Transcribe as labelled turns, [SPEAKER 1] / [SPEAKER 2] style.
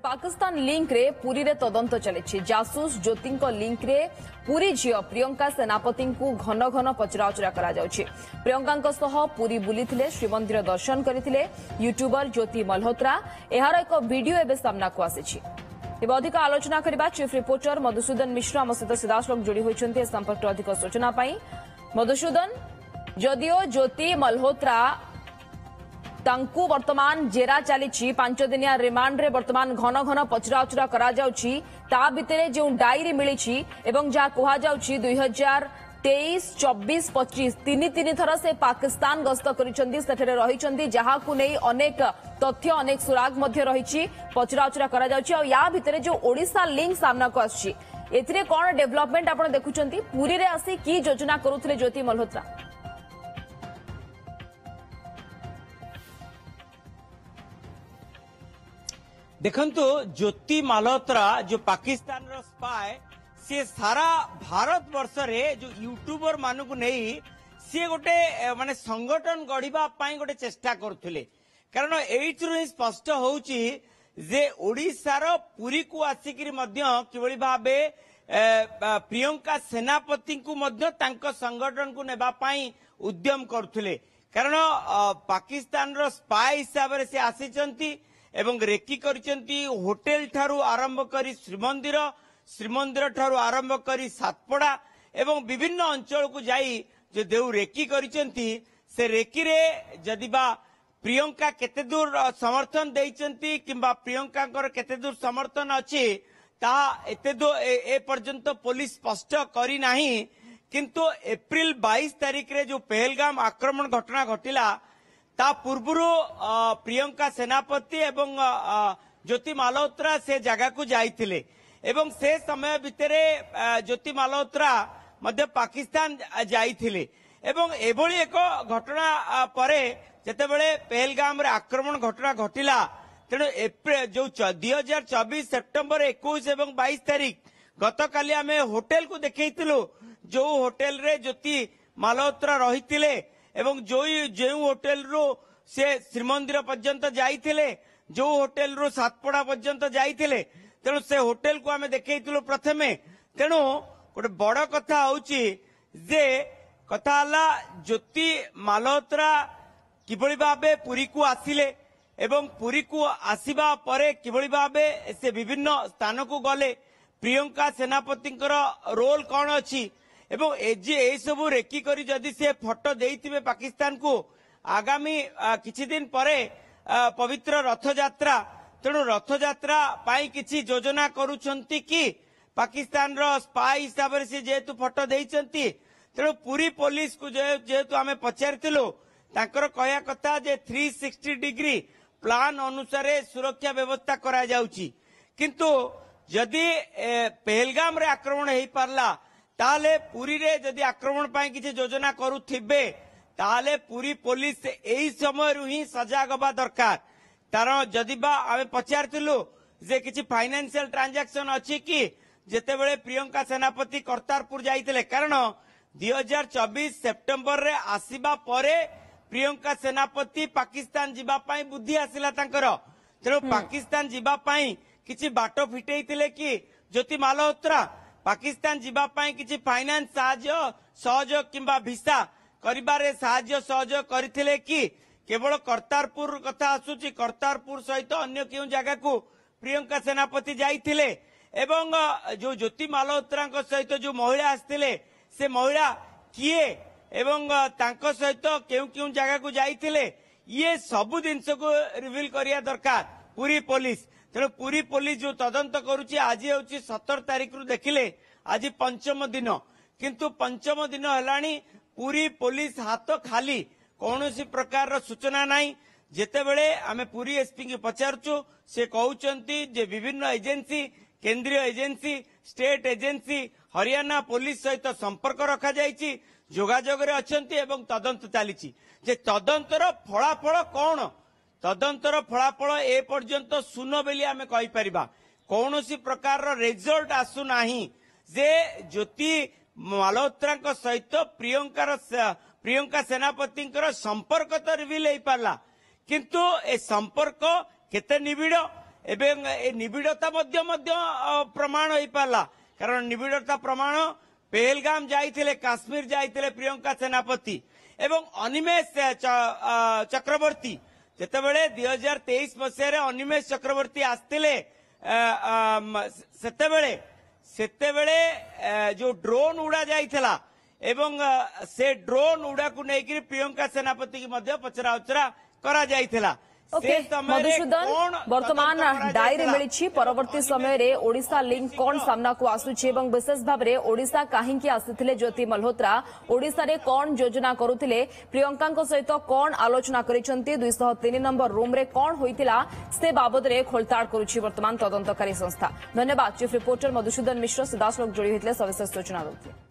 [SPEAKER 1] Pakistan link रे पुरी रे तदंत चली जासूस ज्योति लिंक रे पुरी झील प्रियंका सेनापति को घन घन पचराउचरा करा जाउछि। प्रियंका सह पुरी बुलीथिले श्रीमंदिर दर्शन करथिले यूट्यूबर ज्योति मल्होत्रा। एहार एक वीडियो एबे सामना को आसीछि। एबे अधिक आलोचना करबा चीफ रिपोर्टर मधुसूदन मिश्र आम सहित सीधासलख जोड़ी होइछन्ते। संपर्क अधिक सूचना पाई मधुसूदन, जदिओ ज्योति मल्होत्रा तांकु वर्तमान जेरा चली 5 दिनिया रिमांड रे वर्तमान घन घन पचराउचरा करा जाउछि। ता भितरे जो डायरी मिली एवं जहाँ कहा जाउछि 2023, 24, 25 तीन थर से पाकिस्तान गस्त कर रही जहाँ को नहीं अनेक तथ्य अनेक सुराग मध्य रही पचराउचरा करा जाउछि। और या भितरे जो ओडिशा लिंक सामना को आछि एथिरे कोन डेवलपमेंट आपण देखुचंती? पुरी रे आसी की योजना करूथिले ज्योति मल्होत्रा?
[SPEAKER 2] देखंतु ज्योति मल्होत्रा जो पाकिस्तान रो स्पाय से सारा भारत वर्ष रे जो यूट्यूबर मानु को नहीं सी गोटे माने संगठन गढ़िबा पाई गोटे चेष्टा करथुले। कारण एइथरु ही स्पष्ट होउची जे ओडिशार पुरी को आसिकिरी मध्य किबळी भाबे प्रियंका सेनापति को मध्य तांको संगठन को नेबा पाई उद्यम करथुले। कारण पाकिस्तान रो स्पाय हिसाब रे से आसीचंती एवं रेकी करिसेंती होटेल ठारू आरंभ करी श्रीमंदिर ठारू आरंभ करी सातपड़ा एवं विभिन्न अंचल को जाई जो देउ रेकी करिसेंती से रेकी रे जदि बा प्रियंका केते दूर समर्थन देइचंती किंबा प्रियंका केते दूर समर्थन अछि ता एते दो ए पर्यंत पुलिस स्पष्ट करी नाही। किंतु एप्रिल 22 तारिख रे जो पहलगाम आक्रमण घटना घटिला ता पूर्वरु प्रियंका सेनापति एवं ज्योति मल्होत्रा से जगह को जाइथिले एवं से समय भितरे ज्योति मल्होत्रा मध्य पाकिस्तान जाइथिले एवं एभली एक घटना परे जेतेबेले पहलगाम रे आक्रमण घटना घटिला तेणु एप्रिल जो 2024 सेप्टेम्बर 21 एवं 22 तारिख गतकाली आमे होटेल को देखैथिलु जो होटेल रे ज्योति मल्होत्रा रहिथिले एवं जो होटेल रो से श्रीमंदिर पर्यंत जाइथिले जो होटेल रो सातपड़ा पर्यंत जाइथिले तेणु से होटेल को आमे देखैथिलु प्रथमे। तेणु गोटे बड़ कथा होउची जे कथा हला ज्योति मल्होत्रा किबळी भाबे पुरी को आसिले एवं पुरी को आसीबा परे किबळी भाबे से विभिन्न स्थान को गले प्रियंका सेनापति रोल कौन अछि एवं ए सब रेकी करी जदि से फोटो देइथिबे पाकिस्तान को आगामी किछि दिन परे पवित्र रथ यात्रा तेणु रथ यात्रा पाई किछि योजना करूछंती कि पाकिस्तान रो स्पाई हिसाब से जेतु फोटो देइचंती तेणु पूरी पुलिस को जेतु आमे पचारिथिलु तांकर कहया कथा जे 360 डिग्री प्लान अनुसार सुरक्षा व्यवस्था करा जाउची। किंतु जदि पहलगाम रे आक्रमण हेई पारला ताले पुरी रे जदि आक्रमण पाई किछि योजना करूथिबे ताले पुरी पुलिस एई समय रु ही सजाग हबा दरकार। तार जदि बा आमे पचारथिलु जे किछि फाइनेंशियल ट्रांजैक्शन अछि कि जेतेबेले प्रियंका सेनापति करतारपुर जाइतिले कारण 2024 सेप्टेम्बर रे आसीबा परे प्रियंका सेनापति पाकिस्तान जिबा पाई बुद्धि आसिला तांकर। तेणु पाकिस्तान जिबा पाई किछि बाटो फिटेइतिले कि ज्योति मल्होत्रा पाकिस्तान जिबा पाई किछि फाइनेंस सहयोग किंबा भिसा करिबारे साहाय्य सहयोग करथिले कि केवल करतारपुर कथा आसुची करतारपुर सहित अन्य केउ जगह को प्रियंका सेनापति जाइथिले एवं जो ज्योति मल्होत्रा सहित जो महिला आसथिले से महिला किए एवं तांको सहित केउ केउ जगह को जाइथिले ये सब जिनस को रिवील करिया दरकार पूरी पुलिस। तेणु पूरी पुलिस जो तदंत करुची आज होची 17 तारिख रु देखिले आज पंचम दिन किंतु पंचम दिन हेलानी पूरी पुलिस हाथ खाली कौनसी प्रकार सूचना नहीं। जेतेबेले आमे पूरी एसपी के पचारचु से कहउचंती जे विभिन्न एजेंसी केंद्रीय agency state agency Haryana police सहित संपर्क रखा जाइछि जोगाजोग रे अछंती एवं तदंत चलीछि जे तदंतर फलाफल कौन तदंतर फलाफल ए पर्यंत सुनो बेली आमे कहि परिबा कौनसी प्रकार रिजल्ट आसु नाही जे ज्योति मल्होत्रा सहित प्रियंका सेनापति संपर्क तो रिवील हो पारा किंतु ए संपर्क केते निबिड़ एवं ए निबिड़ता प्रमाण हो पारा कारण निबिड़ता प्रमाण पहलगाम जाइथिले काश्मीर जाइथिले प्रियंका सेनापति एवं अनिमेष चक्रवर्ती जेतेबेले 2023 मसीह अनिमेष चक्रवर्ती आसतिले सेतेबेले जो ड्रोन उड़ा जाइथिला एवं से ड्रोन उड़ा को लेकर प्रियंका सेनापति की मध्य पचरा उचरा करा जाइथिला।
[SPEAKER 1] ओके मधुसूदन वर्तमान डायरी मिली परवर्ती समय रे ओडिशा लिंक कौन सामना को आसुछि एवं विशेष भाव में ओडिशा काहींकी आसिथिले ज्योति मल्होत्रा ओडिशा रे कौन योजना करुथिले प्रियंका सहित कौन आलोचना करिसंती 203 नंबर रूम रे कौन होइतिला से बाबद रे खोलताड़ करुछि वर्तमान तदंतकारी संस्था। धन्यवाद चीफ रिपोर्टर मधुसूदन मिश्र सीधासलख जोड़ी होइतिले सविशेष सूचना देथिले।